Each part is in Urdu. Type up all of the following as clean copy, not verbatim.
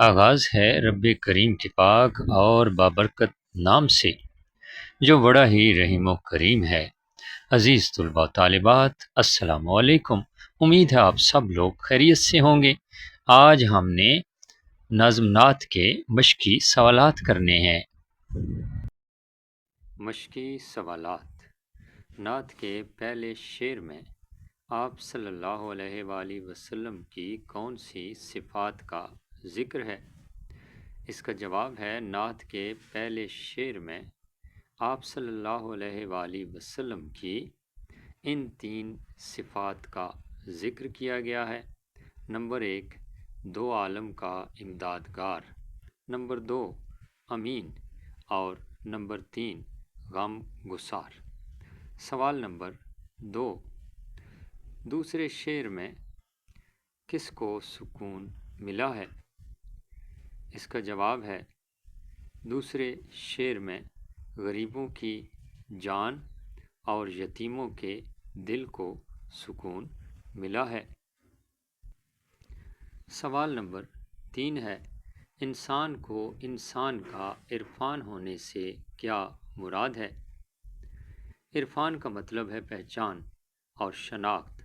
آغاز ہے رب کریم کے پاک اور بابرکت نام سے جو بڑا ہی رحیم و کریم ہے۔ عزیز طلباء طالبات، السلام علیکم۔ امید ہے آپ سب لوگ خیریت سے ہوں گے۔ آج ہم نے نظم نعت کے مشقی سوالات کرنے ہیں۔ مشقی سوالات۔ نعت کے پہلے شعر میں آپ صلی اللہ علیہ وآلہ وسلم کی کون سی صفات کا ذکر ہے؟ اس کا جواب ہے نعت کے پہلے شعر میں آپ صلی اللہ علیہ وآلہ وسلم کی ان 3 صفات کا ذکر کیا گیا ہے۔ نمبر 1، دو عالم کا امدادگار، نمبر 2، امین، اور نمبر 3، غم گسار۔ سوال نمبر 2، دوسرے شعر میں کس کو سکون ملا ہے؟ اس کا جواب ہے دوسرے شعر میں غریبوں کی جان اور یتیموں کے دل کو سکون ملا ہے۔ سوال نمبر 3 ہے، انسان کو انسان کا عرفان ہونے سے کیا مراد ہے؟ عرفان کا مطلب ہے پہچان اور شناخت۔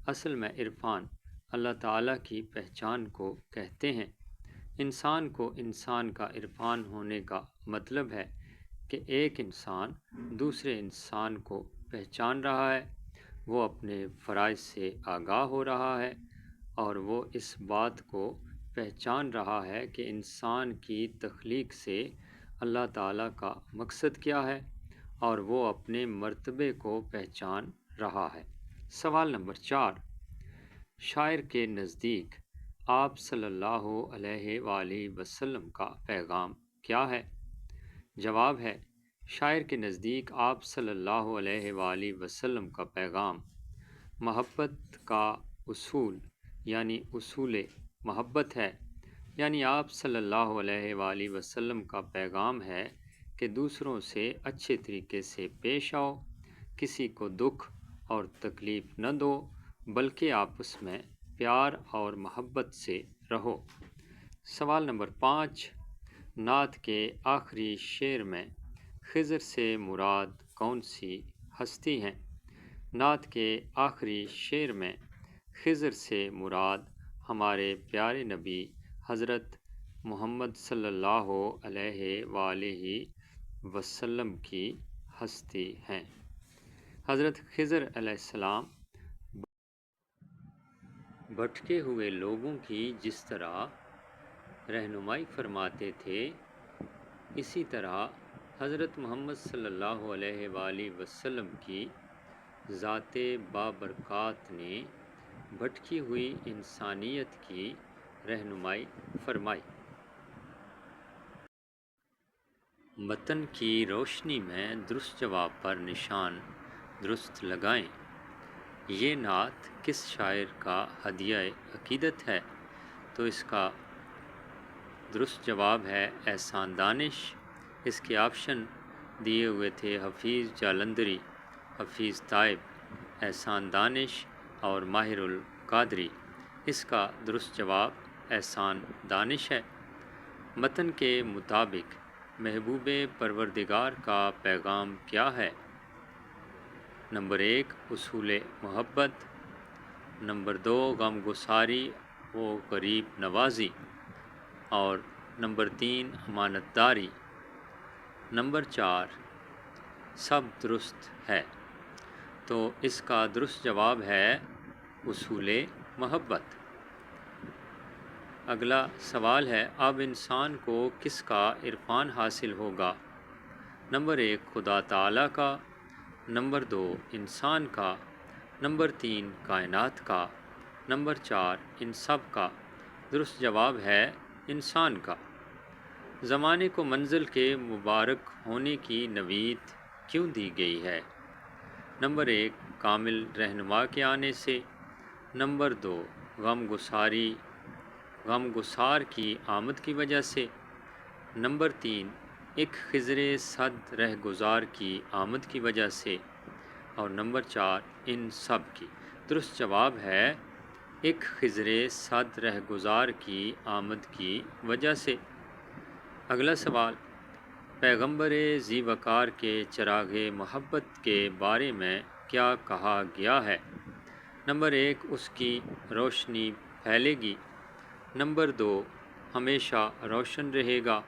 اصل میں عرفان اللہ تعالیٰ کی پہچان کو کہتے ہیں۔ انسان کو انسان کا عرفان ہونے کا مطلب ہے کہ ایک انسان دوسرے انسان کو پہچان رہا ہے، وہ اپنے فرائض سے آگاہ ہو رہا ہے، اور وہ اس بات کو پہچان رہا ہے کہ انسان کی تخلیق سے اللہ تعالیٰ کا مقصد کیا ہے، اور وہ اپنے مرتبے کو پہچان رہا ہے۔ سوال نمبر 4، شاعر کے نزدیک آپ صلی اللہ علیہ وآلہ وسلم کا پیغام کیا ہے؟ جواب ہے شاعر کے نزدیک آپ صلی اللہ علیہ وآلہ وسلم کا پیغام محبت کا اصول یعنی اصول محبت ہے۔ یعنی آپ صلی اللہ علیہ وآلہ وسلم کا پیغام ہے کہ دوسروں سے اچھے طریقے سے پیش آؤ، کسی کو دکھ اور تکلیف نہ دو، بلکہ آپس میں پیار اور محبت سے رہو۔ سوال نمبر 5، نعت کے آخری شعر میں خضر سے مراد کون سی ہستی ہیں؟ نعت کے آخری شعر میں خضر سے مراد ہمارے پیارے نبی حضرت محمد صلی اللہ علیہ وآلہ وسلم کی ہستی ہیں۔ حضرت خضر علیہ السلام بھٹکے ہوئے لوگوں کی جس طرح رہنمائی فرماتے تھے، اسی طرح حضرت محمد صلی اللہ علیہ وآلہ وسلم کی ذات بابرکات نے بھٹکی ہوئی انسانیت کی رہنمائی فرمائی۔ متن کی روشنی میں درست جواب پر نشان درست لگائیں۔ یہ نعت کس شاعر کا ہدیہ عقیدت ہے؟ تو اس کا درست جواب ہے احسان دانش۔ اس کے آپشن دیے ہوئے تھے حفیظ جالندری، حفیظ طائب، احسان دانش اور ماہر القادری۔ اس کا درست جواب احسان دانش ہے۔ متن کے مطابق محبوب پروردگار کا پیغام کیا ہے؟ نمبر 1، اصول محبت، نمبر 2، غم گساری و غریب نوازی، اور نمبر 3، امانت داری، نمبر 4، سب درست ہے۔ تو اس کا درست جواب ہے اصول محبت۔ اگلا سوال ہے، اب انسان کو کس کا عرفان حاصل ہوگا؟ نمبر 1، خدا تعالیٰ کا، نمبر 2، انسان کا، نمبر 3، کائنات کا، نمبر 4، ان سب کا۔ درست جواب ہے انسان کا۔ زمانے کو منزل کے مبارک ہونے کی نوید کیوں دی گئی ہے؟ نمبر 1، کامل رہنما کے آنے سے، نمبر 2، غم گسار کی آمد کی وجہ سے، نمبر 3، ایک خضر صد رہگزار کی آمد کی وجہ سے، اور نمبر 4، ان سب کی۔ درست جواب ہے ایک خضر صد رہ گزار کی آمد کی وجہ سے۔ اگلا سوال، پیغمبر ذی وقار کے چراغ محبت کے بارے میں کیا کہا گیا ہے؟ نمبر 1، اس کی روشنی پھیلے گی۔ نمبر 2، ہمیشہ روشن رہے گا۔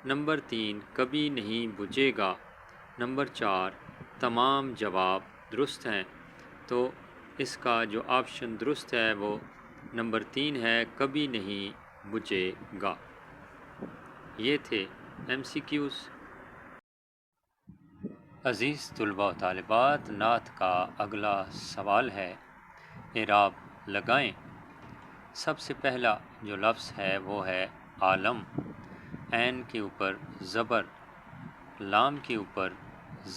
نمبر 3، کبھی نہیں بجھے گا۔ نمبر 4، تمام جواب درست ہیں، تو اس کا جو آپشن درست ہے وہ نمبر 3 ہے، کبھی نہیں بجھے گا۔ یہ تھے MCQs۔ عزیز طلباء و طالبات، نعت کا اگلا سوال ہے، اعراب لگائیں۔ سب سے پہلا جو لفظ ہے وہ ہے عالم۔ عین کے اوپر زبر، لام کے اوپر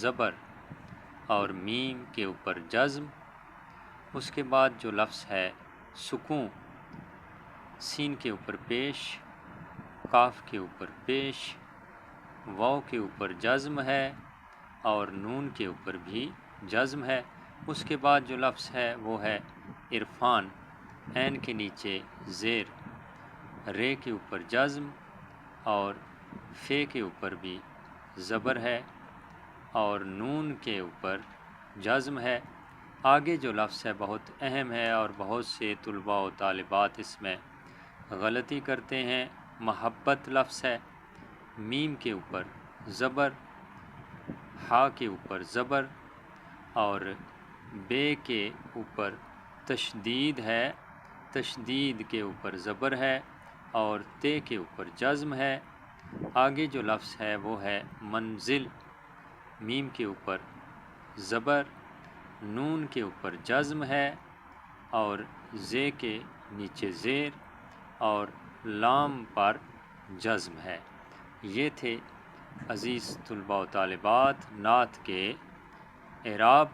زبر اور میم کے اوپر جزم۔ اس کے بعد جو لفظ ہے سکون، سین کے اوپر پیش، کاف کے اوپر پیش، واو کے اوپر جزم ہے اور نون کے اوپر بھی جزم ہے۔ اس کے بعد جو لفظ ہے وہ ہے عرفان، عین کے نیچے زیر، رے کے اوپر جزم اور فے کے اوپر بھی زبر ہے اور نون کے اوپر جزم ہے۔ آگے جو لفظ ہے بہت اہم ہے اور بہت سے طلباء و طالبات اس میں غلطی کرتے ہیں۔ محبت لفظ ہے، میم کے اوپر زبر، ہا کے اوپر زبر اور بے کے اوپر تشدید ہے، تشدید کے اوپر زبر ہے اور تے کے اوپر جزم ہے۔ آگے جو لفظ ہے وہ ہے منزل، میم کے اوپر زبر، نون کے اوپر جزم ہے اور زے کے نیچے زیر اور لام پر جزم ہے۔ یہ تھے عزیز طلباء و طالبات نعت کے اعراب